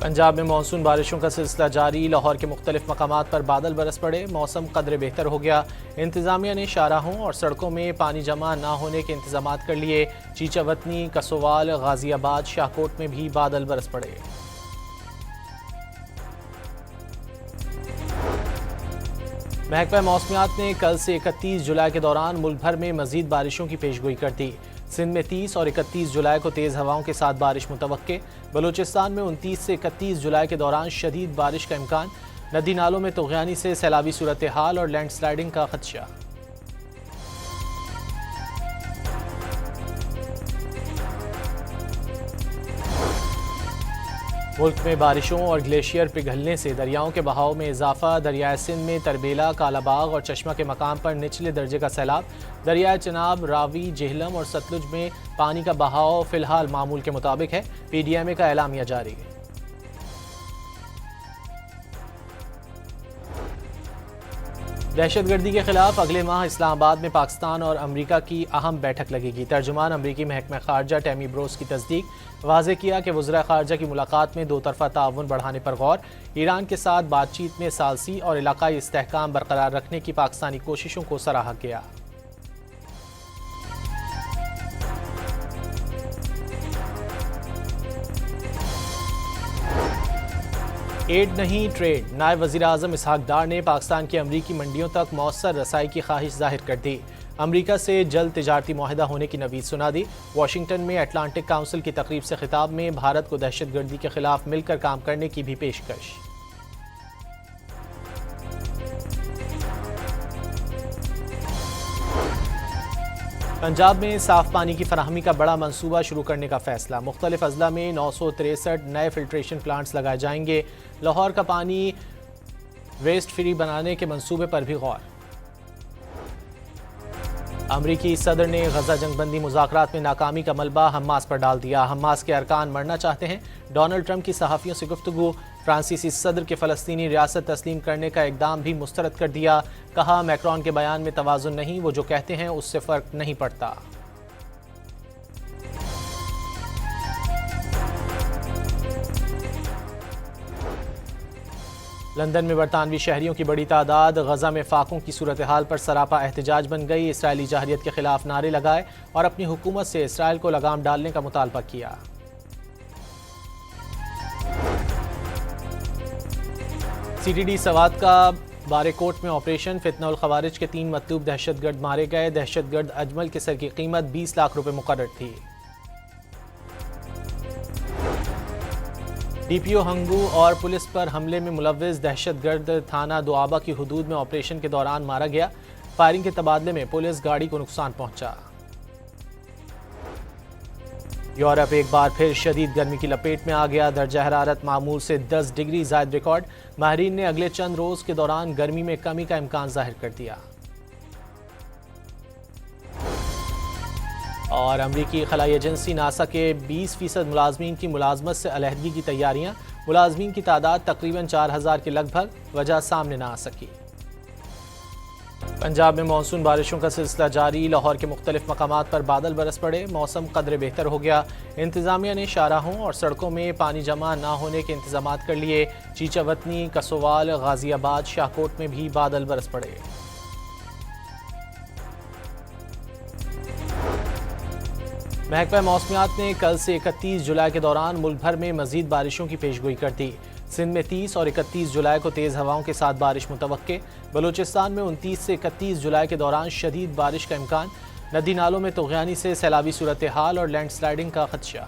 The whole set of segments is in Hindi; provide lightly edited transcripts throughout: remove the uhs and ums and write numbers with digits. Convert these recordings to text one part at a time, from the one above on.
पंजाब में मानसून बारिशों का सिलसिला जारी। लाहौर के मुख्तलिफ मकामात पर बादल बरस पड़े, मौसम कदरे बेहतर हो गया। इंतजामिया ने शाहराहों और सड़कों में पानी जमा न होने के इंतजाम कर लिए। चीचावतनी, कसोवाल, गाजियाबाद, शाहकोट में भी बादल बरस पड़े। महकमा मौसमियात ने कल से 31 जुलाई के दौरान मुल्क भर में मजीद बारिशों की पेशगोई कर दी। सिंध में 30 और 31 जुलाई को तेज़ हवाओं के साथ बारिश मुतवक्के। बलूचिस्तान में 29 से 31 जुलाई के दौरान शदीद बारिश का इम्कान। नदी नालों में तुग़यानी से सैलाबी सूरत हाल और लैंडस्लाइडिंग का खदशा। मुल्क में बारिशों और ग्लेशियर पिघलने से दरियाओं के बहाव में इजाफा। दरियाए सिंध में तरबेला, कालाबाग और चश्मा के मकाम पर निचले दर्जे का सैलाब। दरियाए चनाब, रावी, जेहलम और सतलुज में पानी का बहाव फिलहाल मामूल के मुताबिक है। PDMA का एलामिया जारी है। दहशतगर्दी के खिलाफ अगले माह इस्लामाबाद में पाकिस्तान और अमरीका की अहम बैठक लगेगी। तर्जुमान अमरीकी महकमा खारजा टैमी ब्रोस की तस्दीक। वाज़ेह किया कि वज़ीर खारजा की मुलाकात में दो तरफ़ा ताउन बढ़ाने पर गौर। ईरान के साथ बातचीत में सालसी और इलाकाई इस्तेहकाम बरकरार रखने की पाकिस्तानी कोशिशों को सराहा गया। एड नहीं ट्रेड। नायब वज़ीर आज़म इसहाक डार ने पाकिस्तान की अमरीकी मंडियों तक मौसर रसाई की ख्वाहिश जाहिर कर दी। अमरीका से जल्द तिजारती मुआहदा होने की नवीद सुना दी। वाशिंगटन में अटलांटिक काउंसिल की तकरीब से खिताब में भारत को दहशतगर्दी के खिलाफ मिलकर काम करने की भी पेशकश। पंजाब में साफ पानी की फराहमी का बड़ा मंसूबा शुरू करने का फैसला। मुख्तलिफ अजला में 963 नए फिल्ट्रेशन प्लांट्स लगाए जाएंगे। लाहौर का पानी वेस्ट फ्री बनाने के मंसूबे पर भी गौर। अमरीकी सदर ने गजा जंगबंदी मुज़ाकरात में नाकामी का मलबा हमास पर डाल दिया। हमास के अरकान मरना चाहते हैं। डोनाल्ड ट्रंप की सहाफ़ियों से गुफ्तगू। फ्रांसीसी सदर के फ़लस्तीनी रियासत तस्लीम करने का इक़दाम भी मुस्तरद कर दिया। कहा, मैक्रोन के बयान में तवाज़ुन नहीं, वो जो कहते हैं उससे फ़र्क नहीं पड़ता। लंदन में बरतानवी शहरियों की बड़ी तादाद। गजा में फाकों की सूरत हाल पर सरापा एहतजाज बन गई। इसराइली जहरियत के खिलाफ नारे लगाए और अपनी हुकूमत से इसराइल को लगाम डालने का मुतालबा किया। CTD सवात का बारेकोट में ऑपरेशन। फितनउल खवारिज के 3 मतलूब दहशतगर्द मारे गए। दहशतगर्द अजमल के सर की कीमत 20 लाख रुपए मुकर्रर थी। DPO हंगू और पुलिस पर हमले में मुलव्विस दहशतगर्द थाना दुआबा की हुदूद में ऑपरेशन के दौरान मारा गया। फायरिंग के तबादले में पुलिस गाड़ी को नुकसान पहुंचा। यूरोप एक बार फिर शदीद गर्मी की लपेट में आ गया। दर्जा हरारत मामूल से 10 डिग्री ज़ायद रिकॉर्ड। माहिरीन ने अगले चंद रोज़ के दौरान गर्मी में कमी का इम्कान जाहिर कर दिया। और अमरीकी खलाई एजेंसी नासा के 20% मुलाजमीन की मुलाजमत से अलहदगी की तैयारियां। मुलाजमीन की तादाद तकरीबन 4000 के लगभग। वजह सामने न आ सकी। पंजाब में मानसून बारिशों का सिलसिला जारी। लाहौर के मुख्तलिफ मकामात पर बादल बरस पड़े, मौसम कदरे बेहतर हो गया। इंतजामिया ने शाहराहों और सड़कों में पानी जमा न होने के इंतजाम कर लिए। चीचावतनी, कसोवाल, गाजियाबाद, शाहकोट में भी बादल बरस पड़े। महकमा मौसमियात ने कल से 31 जुलाई के दौरान मुल्क भर में मजीद बारिशों की पेशगोई कर दी। सिंध में 30 और 31 जुलाई को तेज़ हवाओं के साथ बारिश मुतवक्के। बलूचिस्तान में 29 से 31 जुलाई के दौरान शदीद बारिश का इम्कान। नदी नालों में तुग़यानी से सैलाबी सूरत हाल और लैंडस्लाइडिंग का खदशा।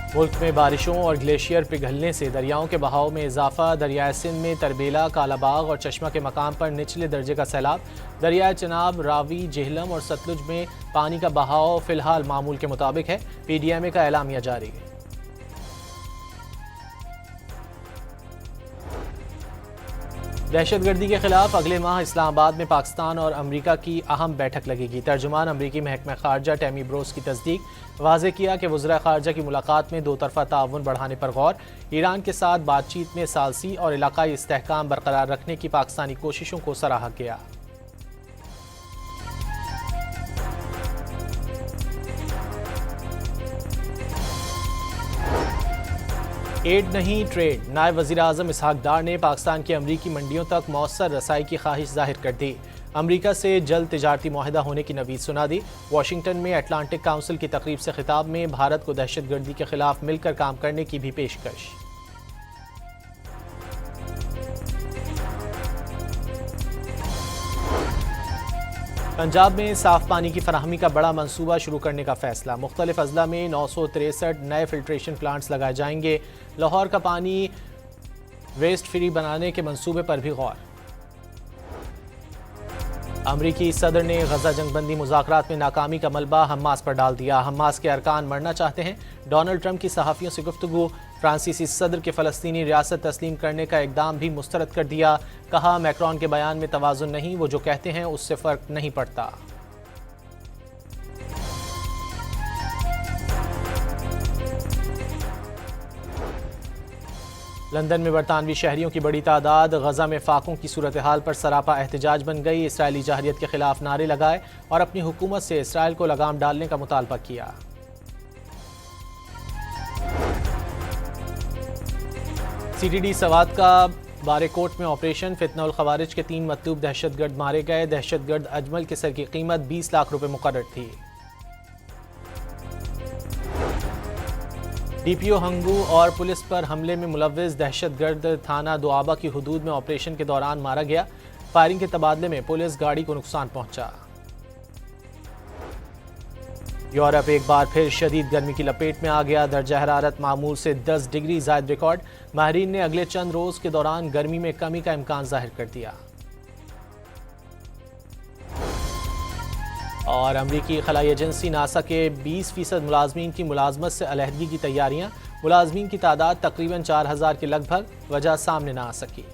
मुल्क में बारिशों और ग्लेशियर पिघलने से दरियाओं के बहाव में इजाफा। दरियाए सिंध में तरबेला, कालाबाग और चश्मा के मकाम पर निचले दर्जे का सैलाब। दरियाए चनाब, रावी, जेहलम और सतलुज में पानी का बहाव फिलहाल मामूल के मुताबिक है। PDMA का एलामिया जारी है। दहशतगर्दी के खिलाफ अगले माह इस्लामाबाद में पाकिस्तान और अमरीका की अहम बैठक लगेगी। तर्जुमान अमरीकी महकमा खारजा टैमी ब्रोस की तस्दीक। वाज़ेह किया कि वज़ीर खारजा की मुलाकात में दो तरफ़ा ताउन बढ़ाने पर गौर। ईरान के साथ बातचीत में सालसी और इलाकाई इस्तेहकाम बरकरार रखने की पाकिस्तानी कोशिशों को सराहा गया। एड नहीं ट्रेड। नायब वज़ीर आज़म इसहाक डार ने पाकिस्तान की अमरीकी मंडियों तक मौसर रसाई की ख्वाहिश जाहिर कर दी। अमरीका से जल्द तिजारती मुआहदा होने की नवीद सुना दी। वाशिंगटन में अटलांटिक काउंसिल की तकरीब से खिताब में भारत को दहशतगर्दी के खिलाफ मिलकर काम करने की भी पेशकश। पंजाब में साफ पानी की फराहमी का बड़ा मंसूबा शुरू करने का फैसला। मुख्तलिफ अजला में 963 नए फिल्ट्रेशन प्लांट्स लगाए जाएंगे। लाहौर का पानी वेस्ट फ्री बनाने के मंसूबे पर भी गौर। अमरीकी सदर ने गजा जंगबंदी मुज़ाकरात में नाकामी का मलबा हमास पर डाल दिया। हमास के अरकान मरना चाहते हैं। डोनाल्ड ट्रंप की सहाफ़ियों से गुफ्तगू। फ्रांसीसी सदर के फ़लस्तीनी रियासत तस्लीम करने का इक़दाम भी मुस्तरद कर दिया। कहा मैक्रोन के बयान में तवाज़ुन नहीं, वो जो कहते हैं उससे फ़र्क नहीं पड़ता। लंदन में बरतानवी शहरियों की बड़ी तादाद। गजा में फाकों की सूरत हाल पर सरापा एहतजाज बन गई। इसराइली जहरियत के खिलाफ नारे लगाए और अपनी हुकूमत से इसराइल को लगाम डालने का मुतालबा किया। CTD सवात का बारेकोट में ऑपरेशन। फितनउल खवारिज के 3 मतलूब दहशतगर्द मारे गए। दहशतगर्द अजमल के सर की कीमत 20 लाख रुपए मुकर्रर थी। DPO हंगू और पुलिस पर हमले में मुलव्विस दहशतगर्द थाना दुआबा की हुदूद में ऑपरेशन के दौरान मारा गया। फायरिंग के तबादले में पुलिस गाड़ी को नुकसान पहुंचा। यूरोप एक बार फिर शदीद गर्मी की लपेट में आ गया। दर्जा हरारत मामूल से 10 डिग्री ज़ायद रिकॉर्ड। माहिरीन ने अगले चंद रोज़ के दौरान गर्मी में कमी का इम्कान जाहिर कर दिया। और अमरीकी खलाई एजेंसी नासा के 20% मुलाजमीन की मुलाजमत से अलहदगी की तैयारियां। मुलाजमीन की तादाद तकरीबन 4000 के लगभग। वजह सामने ना आ सकी।